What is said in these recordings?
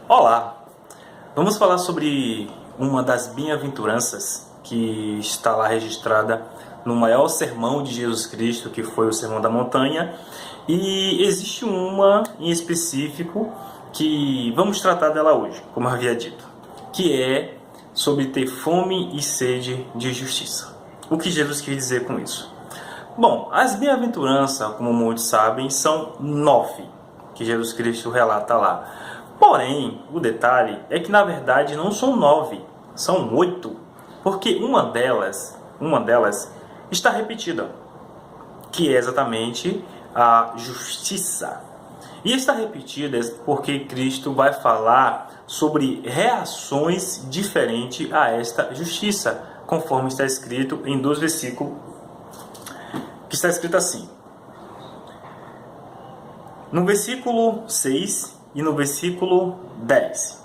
Olá, vamos falar sobre uma das bem-aventuranças que está lá registrada no maior sermão de Jesus Cristo, que foi o Sermão da Montanha. E existe uma em específico que vamos tratar dela hoje, como eu havia dito, que é sobre ter fome e sede de justiça. O que Jesus quis dizer com isso? Bom, as bem-aventuranças, como muitos sabem, são 9 que Jesus Cristo relata lá. Porém, o detalhe é que na verdade não são 9, são 8, porque uma delas está repetida, que é exatamente a justiça. E está repetida porque Cristo vai falar sobre reações diferentes a esta justiça, conforme está escrito em 2 versículos, que está escrito assim. No versículo 6 e no versículo 10.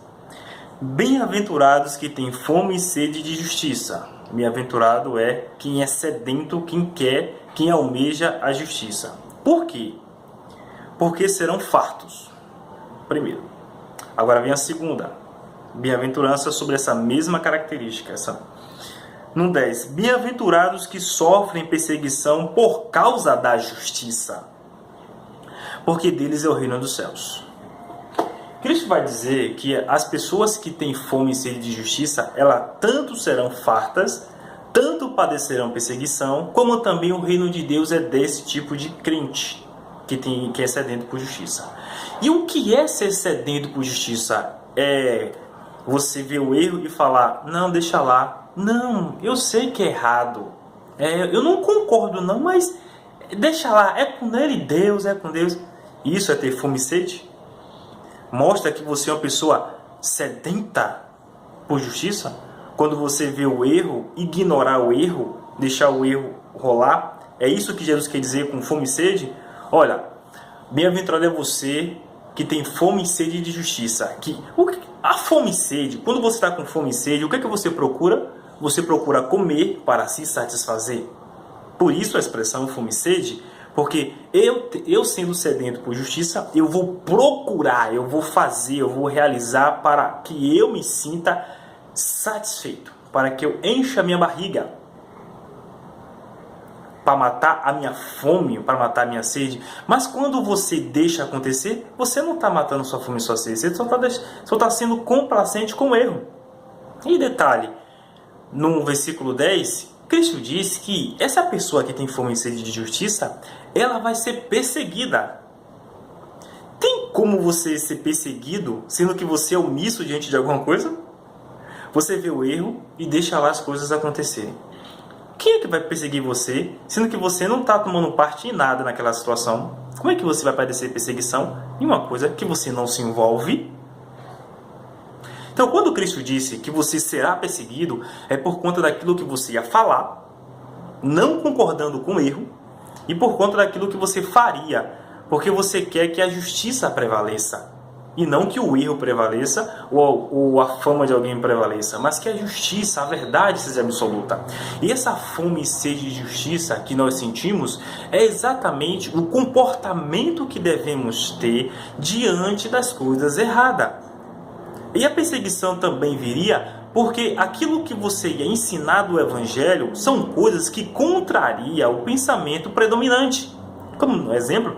Bem-aventurados que têm fome e sede de justiça. Bem-aventurado é quem é sedento, quem quer, quem almeja a justiça. Por quê? Porque serão fartos. Primeiro. Agora vem a segunda. Bem-aventurança sobre essa mesma característica. No 10. Bem-aventurados que sofrem perseguição por causa da justiça, porque deles é o reino dos céus. Cristo vai dizer que as pessoas que têm fome e sede de justiça, elas tanto serão fartas, tanto padecerão perseguição, como também o reino de Deus é desse tipo de crente, que é sedento por justiça. E o que é ser sedento por justiça? É você ver o erro e falar, não, deixa lá. Não, eu sei que é errado. Eu não concordo não, mas deixa lá. É com ele Deus, é com Deus. Isso é ter fome e sede? Mostra que você é uma pessoa sedenta por justiça? Quando você vê o erro, ignorar o erro, deixar o erro rolar? É isso que Jesus quer dizer com fome e sede? Olha, bem-aventurado é você que tem fome e sede de justiça. A fome e sede, quando você está com fome e sede, o que é que você procura? Você procura comer para se satisfazer. Por isso a expressão fome e sede, porque eu sendo sedento por justiça, eu vou procurar, eu vou fazer, eu vou realizar para que eu me sinta satisfeito, para que eu encha a minha barriga, para matar a minha fome, para matar a minha sede. Mas quando você deixa acontecer, você não está matando sua fome e sua sede, você só está sendo complacente com o erro. E detalhe, no versículo 10, Cristo diz que essa pessoa que tem fome e sede de justiça, ela vai ser perseguida. Tem como você ser perseguido sendo que você é omisso diante de alguma coisa? Você vê o erro e deixa lá as coisas acontecerem. Quem é que vai perseguir você, sendo que você não está tomando parte em nada naquela situação? Como é que você vai padecer perseguição em uma coisa que você não se envolve? Então, quando Cristo disse que você será perseguido, é por conta daquilo que você ia falar, não concordando com o erro, e por conta daquilo que você faria, porque você quer que a justiça prevaleça, e não que o erro prevaleça, ou a fama de alguém prevaleça, mas que a justiça, a verdade seja absoluta. E essa fome e sede de justiça que nós sentimos é exatamente o comportamento que devemos ter diante das coisas erradas. E a perseguição também viria porque aquilo que você ia ensinar do Evangelho são coisas que contraria o pensamento predominante. Como no exemplo,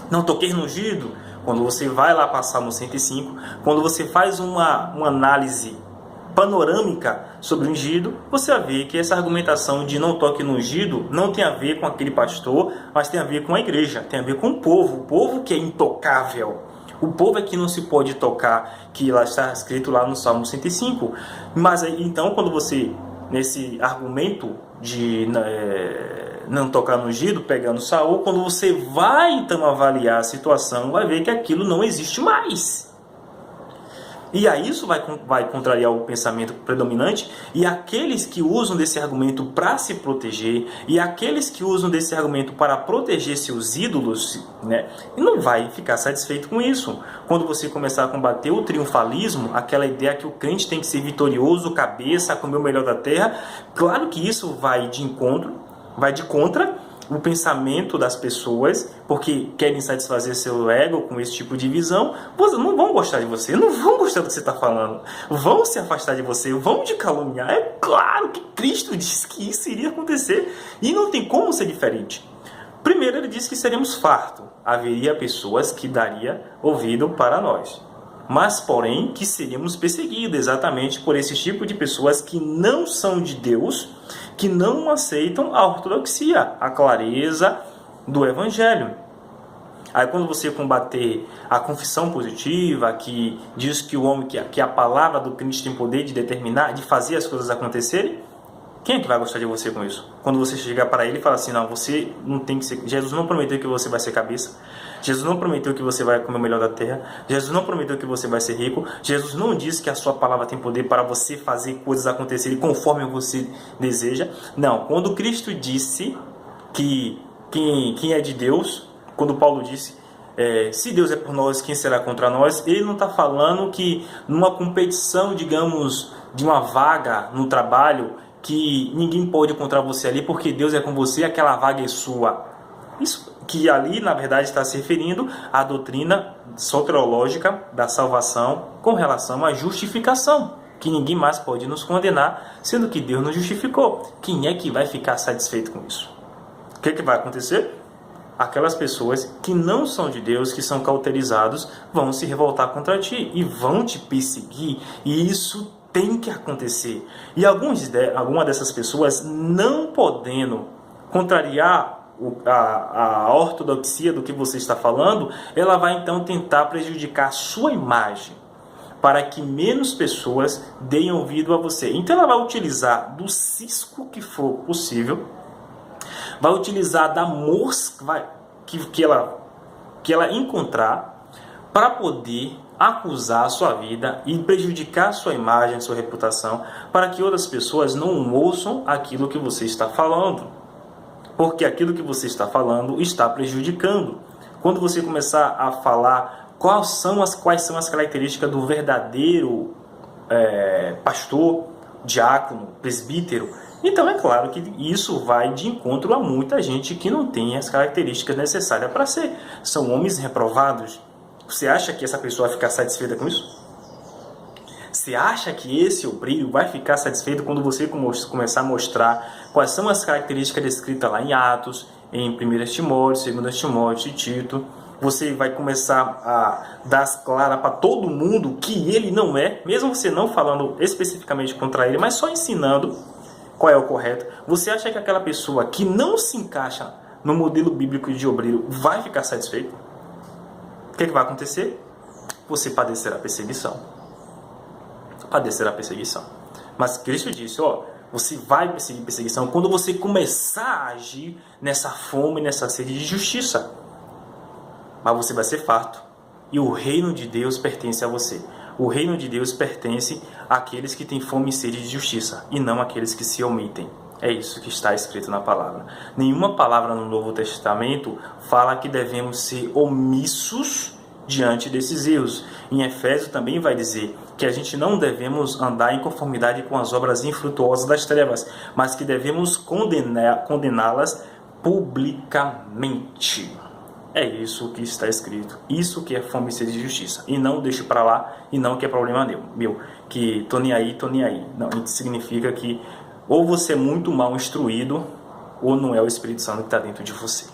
não toquei no ungido. Quando você vai lá passar no 105, quando você faz uma análise panorâmica sobre o ungido, você vai ver que essa argumentação de não toque no ungido não tem a ver com aquele pastor, mas tem a ver com a igreja, tem a ver com o povo que é intocável. O povo é que não se pode tocar, que lá está escrito lá no Salmo 105. Mas então, quando você, nesse argumento de não tocar no ungido, pegando Saul, quando você vai então avaliar a situação, vai ver que aquilo não existe mais. E aí isso vai contrariar o pensamento predominante, e aqueles que usam desse argumento para se proteger, e aqueles que usam desse argumento para proteger seus ídolos, né, não vai ficar satisfeito com isso. Quando você começar a combater o triunfalismo, aquela ideia que o crente tem que ser vitorioso, cabeça, comer o melhor da terra, claro que isso vai de contra o pensamento das pessoas, porque querem satisfazer seu ego com esse tipo de visão, não vão gostar de você, não vão gostar do que você está falando, vão se afastar de você, vão te caluniar. É claro que Cristo disse que isso iria acontecer e não tem como ser diferente. Primeiro, ele disse que seremos fartos, haveria pessoas que daria ouvido para nós, mas porém que seríamos perseguidos exatamente por esse tipo de pessoas que não são de Deus, que não aceitam a ortodoxia, a clareza do Evangelho. Aí quando você combater a confissão positiva, que diz que o homem, que a palavra do Cristo tem poder de determinar, de fazer as coisas acontecerem, quem é que vai gostar de você com isso? Quando você chegar para ele e falar assim, não, você não tem que ser... Jesus não prometeu que você vai ser cabeça. Jesus não prometeu que você vai comer o melhor da terra. Jesus não prometeu que você vai ser rico. Jesus não disse que a sua palavra tem poder para você fazer coisas acontecerem conforme você deseja. Não, quando Cristo disse que quem é de Deus, quando Paulo disse, se Deus é por nós, quem será contra nós? Ele não está falando que numa competição, digamos, de uma vaga no trabalho, que ninguém pode contra você ali, porque Deus é com você, aquela vaga é sua. Isso que ali, na verdade, está se referindo à doutrina soteriológica da salvação com relação à justificação, que ninguém mais pode nos condenar, sendo que Deus nos justificou. Quem é que vai ficar satisfeito com isso? O que vai acontecer? Aquelas pessoas que não são de Deus, que são cauterizados, vão se revoltar contra ti e vão te perseguir, e isso tem que acontecer. E alguma dessas pessoas, não podendo contrariar a ortodoxia do que você está falando, ela vai então tentar prejudicar a sua imagem, para que menos pessoas deem ouvido a você. Então ela vai utilizar do cisco que for possível, vai utilizar da mosca que ela encontrar, para poder acusar a sua vida e prejudicar a sua imagem, a sua reputação, para que outras pessoas não ouçam aquilo que você está falando. Porque aquilo que você está falando está prejudicando. Quando você começar a falar quais são as características do verdadeiro pastor, diácono, presbítero, então é claro que isso vai de encontro a muita gente que não tem as características necessárias para ser. São homens reprovados. Você acha que essa pessoa vai ficar satisfeita com isso? Você acha que esse obreiro vai ficar satisfeito quando você começar a mostrar quais são as características descritas lá em Atos, em 1 Timóteo, 2 Timóteo e Tito? Você vai começar a dar as claras para todo mundo que ele não é, mesmo você não falando especificamente contra ele, mas só ensinando qual é o correto. Você acha que aquela pessoa que não se encaixa no modelo bíblico de obreiro vai ficar satisfeita? O que vai acontecer? Você padecerá perseguição. Padecerá perseguição. Mas Cristo disse, você vai perseguir perseguição quando você começar a agir nessa fome, nessa sede de justiça. Mas você vai ser farto. E o reino de Deus pertence a você. O reino de Deus pertence àqueles que têm fome e sede de justiça, e não àqueles que se omitem. É isso que está escrito na palavra. Nenhuma palavra no Novo Testamento fala que devemos ser omissos diante desses erros. Em Efésios também vai dizer que a gente não devemos andar em conformidade com as obras infrutuosas das trevas, mas que devemos condená-las publicamente. É isso que está escrito. Isso que é fome e sede de justiça. E não deixe para lá, e não que é problema meu. Que tô nem aí. Não, isso significa que ou você é muito mal instruído, ou não é o Espírito Santo que está dentro de você.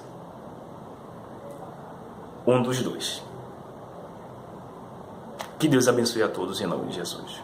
Um dos dois. Que Deus abençoe a todos em nome de Jesus.